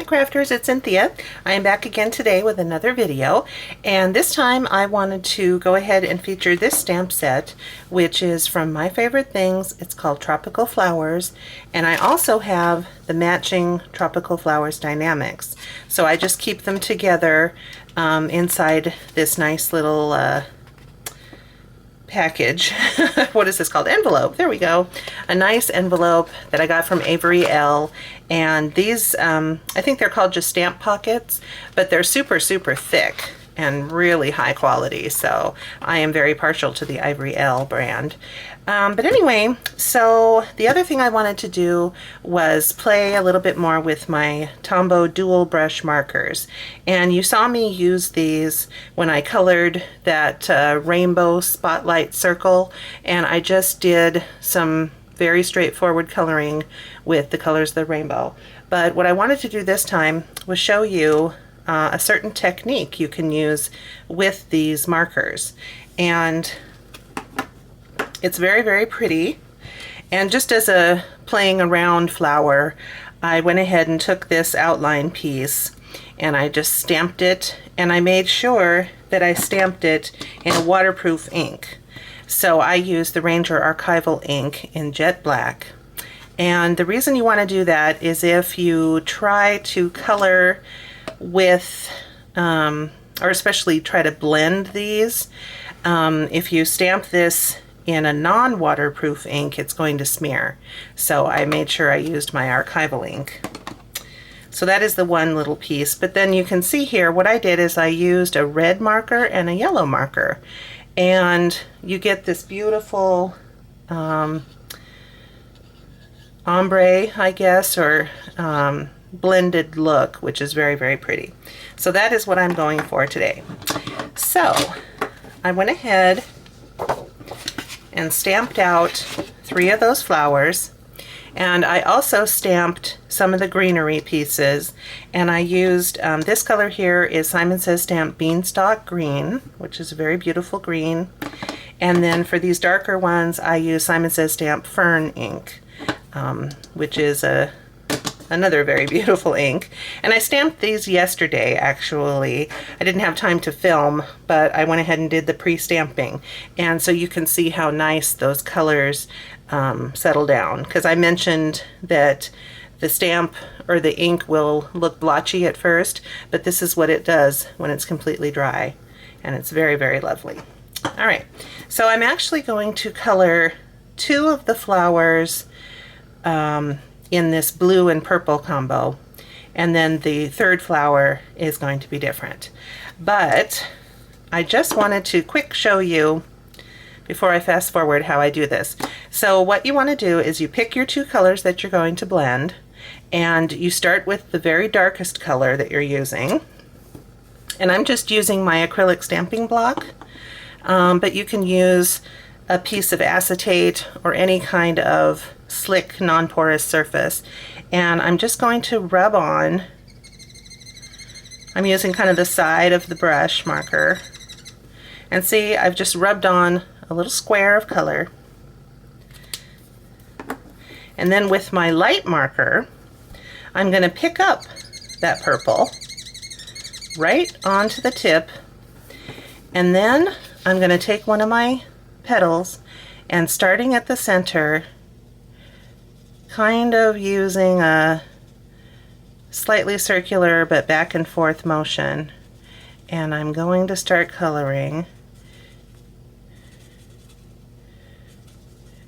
crafters, it's Cynthia. I am back again today with another video, and this time I wanted to go ahead and feature this stamp set, which is from My Favorite Things. It's called Tropical Flowers, and I also have the matching Tropical Flowers Dynamics. So I just keep them together inside this nice little package. What is this called? Envelope. There we go. A nice envelope that I got from Avery L. And these, I think they're called just stamp pockets, but they're super thick and really high quality. So I am very partial to the Avery L brand. But anyway, so the other thing I wanted to do was play a little bit more with my Tombow Dual Brush markers. And you saw me use these when I colored that rainbow spotlight circle, and I just did some very straightforward coloring with the colors of the rainbow. But what I wanted to do this time was show you a certain technique you can use with these markers. And it's very pretty. And just as a playing around flower, I went ahead and took this outline piece and I just stamped it, and I made sure that I stamped it in a waterproof ink. So I used the Ranger Archival ink in jet black. And the reason you want to do that is if you try to color with, or especially try to blend these, if you stamp this in a non-waterproof ink, it's going to smear. So I made sure I used my archival ink. So that is the one little piece. But then you can see here what I did is I used a red marker and a yellow marker. And you get this beautiful ombre, I guess, or blended look, which is very pretty. So that is what I'm going for today. So I went ahead and stamped out 3 of those flowers, and I also stamped some of the greenery pieces, and I used this color here is Simon Says Stamp Beanstalk Green, which is a very beautiful green. And then for these darker ones I use Simon Says Stamp Fern ink, which is another very beautiful ink. And I stamped these yesterday, actually. I didn't have time to film, but I went ahead and did the pre-stamping. And so you can see how nice those colors settle down. Because I mentioned that the stamp or the ink will look blotchy at first, but this is what it does when it's completely dry. And it's very lovely. All right, so I'm actually going to color 2 of the flowers in this blue and purple combo, and then the 3rd flower is going to be different. But I just wanted to quick show you before I fast forward how I do this. So what you want to do is you pick your 2 colors that you're going to blend, and you start with the very darkest color that you're using. And I'm just using my acrylic stamping block, but you can use a piece of acetate or any kind of slick non-porous surface. And I'm just going to rub on, I'm using kind of the side of the brush marker, and see, I've just rubbed on a little square of color. And then with my light marker I'm going to pick up that purple right onto the tip, and then I'm going to take one of my petals and, starting at the center, kind of using a slightly circular but back and forth motion, and I'm going to start coloring.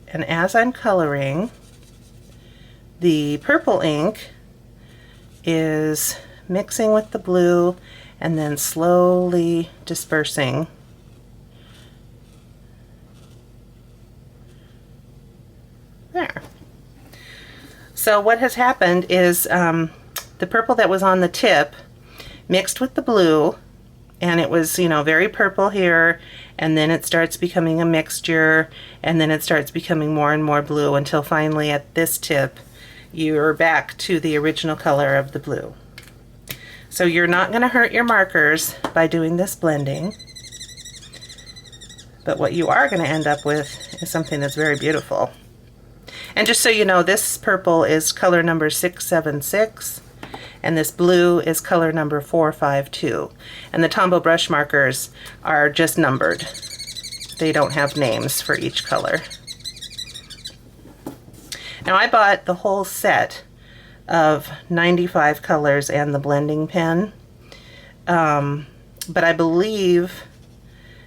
And as I'm coloring, the purple ink is mixing with the blue and then slowly dispersing. There. So what has happened is the purple that was on the tip mixed with the blue, and it was, you know, very purple here, and then it starts becoming a mixture, and then it starts becoming more and more blue until finally at this tip you're back to the original color of the blue. So you're not going to hurt your markers by doing this blending, but what you are going to end up with is something that's very beautiful. And just so you know, this purple is color number 676, and this blue is color number 452. And the Tombow brush markers are just numbered. They don't have names for each color. Now I bought the whole set of 95 colors and the blending pen, but I believe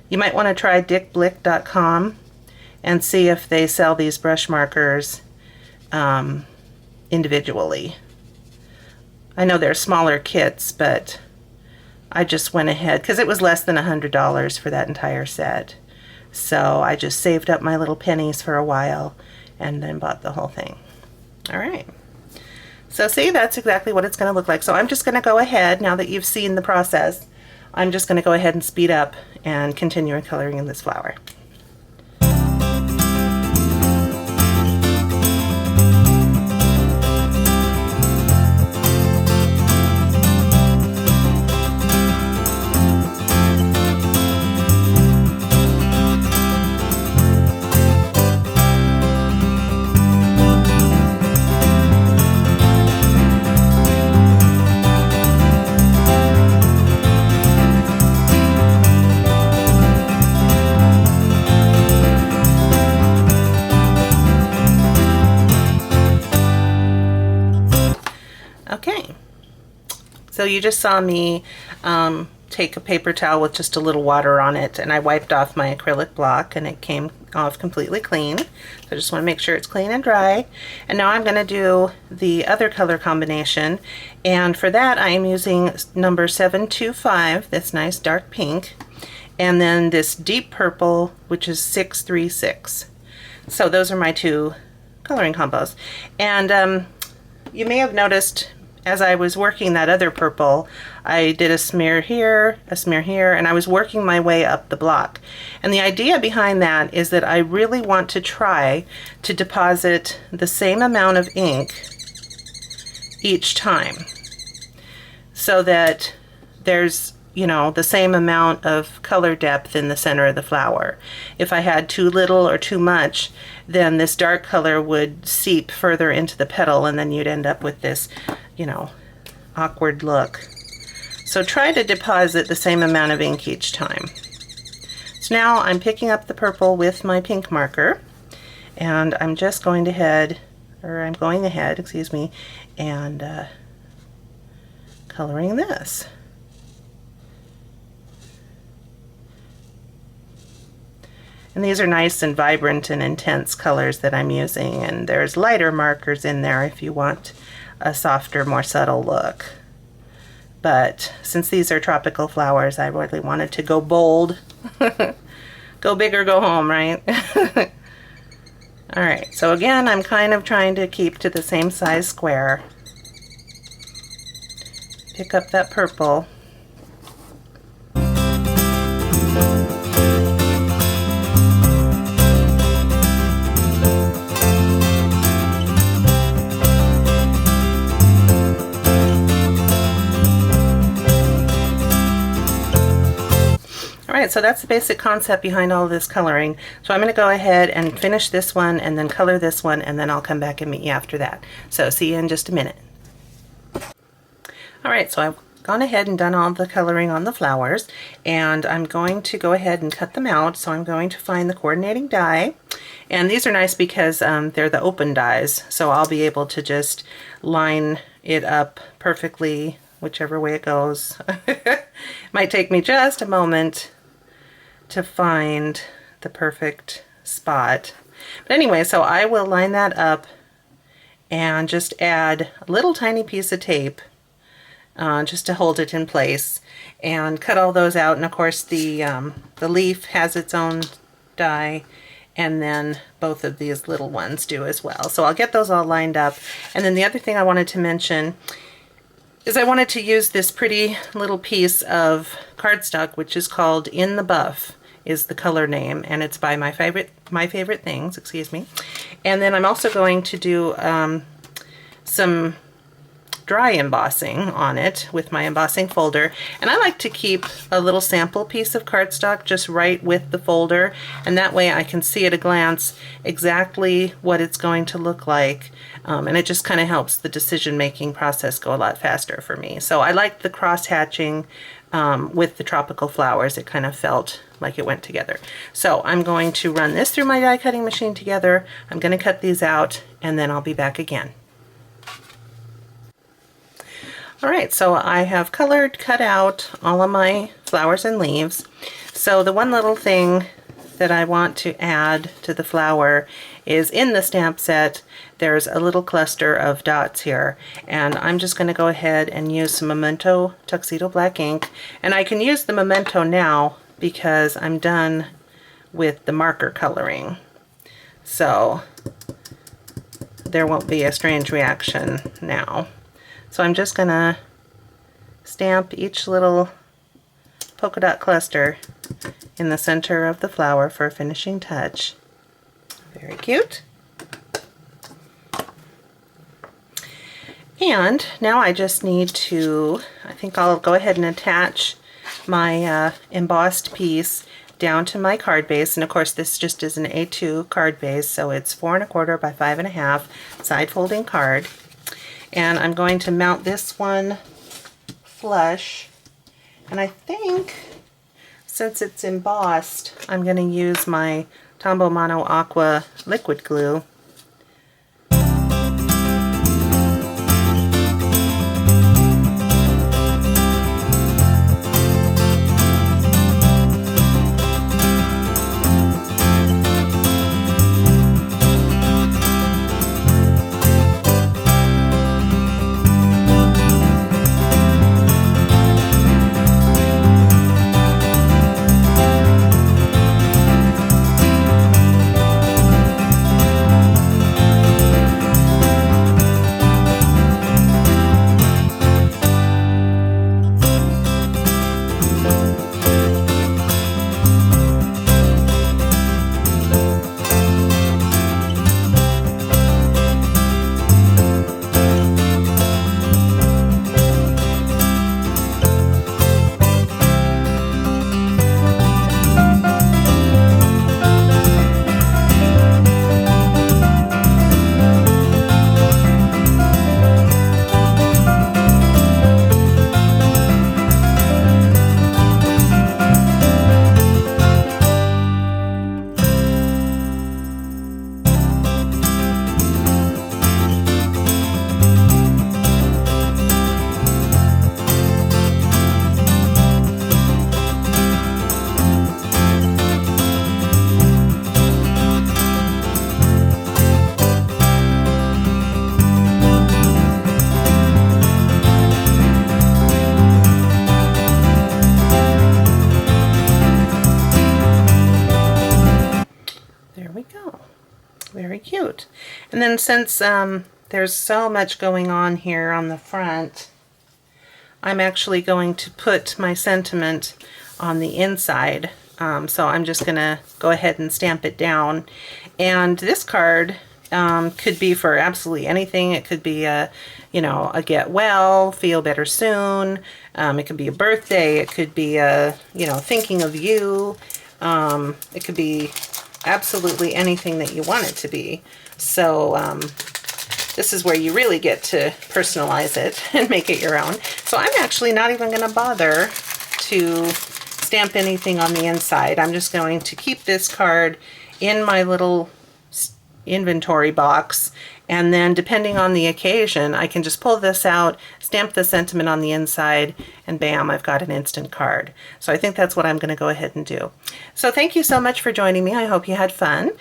you might want to try dickblick.com and see if they sell these brush markers individually. I know they're smaller kits, but I just went ahead because it was less than $100 for that entire set. So I just saved up my little pennies for a while and then bought the whole thing. All right. So see, that's exactly what it's going to look like. So I'm just going to go ahead, now that you've seen the process, I'm just going to go ahead and speed up and continue coloring in this flower. Okay, so you just saw me take a paper towel with just a little water on it, and I wiped off my acrylic block and it came off completely clean. So I just want to make sure it's clean and dry. And now I'm going to do the other color combination, and for that I am using number 725, this nice dark pink, and then this deep purple, which is 636. So those are my two coloring combos. And you may have noticed as I was working that other purple, I did a smear here, and I was working my way up the block. And the idea behind that is that I really want to try to deposit the same amount of ink each time, so that there's, you know, the same amount of color depth in the center of the flower. If I had too little or too much, then this dark color would seep further into the petal, and then you'd end up with this, you know, awkward look. So try to deposit the same amount of ink each time. So now I'm picking up the purple with my pink marker, and I'm just going ahead, excuse me, and coloring this. And these are nice and vibrant and intense colors that I'm using, and there's lighter markers in there if you want a softer, more subtle look. But since these are tropical flowers, I really wanted to go bold. Go big or go home, right? Alright, so again, I'm kind of trying to keep to the same size square. Pick up that purple. Alright, so that's the basic concept behind all of this coloring. So I'm going to go ahead and finish this one and then color this one, and then I'll come back and meet you after that. So see you in just a minute. Alright, so I've gone ahead and done all the coloring on the flowers, and I'm going to go ahead and cut them out. So I'm going to find the coordinating die, and these are nice because they're the open dies, so I'll be able to just line it up perfectly whichever way it goes. Might take me just a moment to find the perfect spot. But anyway, so I will line that up and just add a little tiny piece of tape just to hold it in place, and cut all those out. And of course the leaf has its own die, and then both of these little ones do as well. So I'll get those all lined up. And then the other thing I wanted to mention is I wanted to use this pretty little piece of cardstock, which is called In the Buff, is the color name, and it's by My Favorite Things, excuse me. And then I'm also going to do some dry embossing on it with my embossing folder, and I like to keep a little sample piece of cardstock just right with the folder, and that way I can see at a glance exactly what it's going to look like, and it just kind of helps the decision-making process go a lot faster for me. So I like the cross-hatching with the tropical flowers. It kind of felt like it went together. So I'm going to run this through my die cutting machine together. I'm going to cut these out, and then I'll be back again. Alright, so I have cut out all of my flowers and leaves. So the one little thing that I want to add to the flower is in the stamp set there's a little cluster of dots here, and I'm just going to go ahead and use some Memento Tuxedo Black ink, and I can use the Memento now because I'm done with the marker coloring, so there won't be a strange reaction now. So I'm just going to stamp each little polka dot cluster in the center of the flower for a finishing touch. Very cute. And now I just need to, I think I'll go ahead and attach my embossed piece down to my card base, and of course this just is an A2 card base, so it's 4 1/4 by 5 1/2 side folding card. And I'm going to mount this one flush, and I think since it's embossed I'm going to use my Tombow Mono Aqua liquid glue. Very cute. And then since there's so much going on here on the front, I'm actually going to put my sentiment on the inside. So I'm just going to go ahead and stamp it down. And this card could be for absolutely anything. It could be a, you know, a get well, feel better soon. It could be a birthday. It could be a, you know, thinking of you. It could be absolutely anything that you want it to be. So this is where you really get to personalize it and make it your own. So I'm actually not even going to bother to stamp anything on the inside. I'm just going to keep this card in my little inventory box, and then depending on the occasion I can just pull this out, stamp the sentiment on the inside, and bam, I've got an instant card. So I think that's what I'm going to go ahead and do. So thank you so much for joining me. I hope you had fun.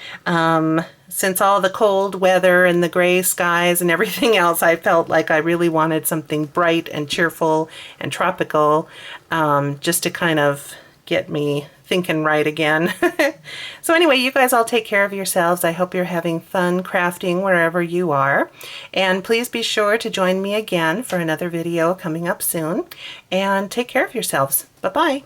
Since all the cold weather and the gray skies and everything else, I felt like I really wanted something bright and cheerful and tropical, just to kind of get me thinking right again. So anyway, you guys all take care of yourselves. I hope you're having fun crafting wherever you are. And please be sure to join me again for another video coming up soon. And take care of yourselves. Bye-bye.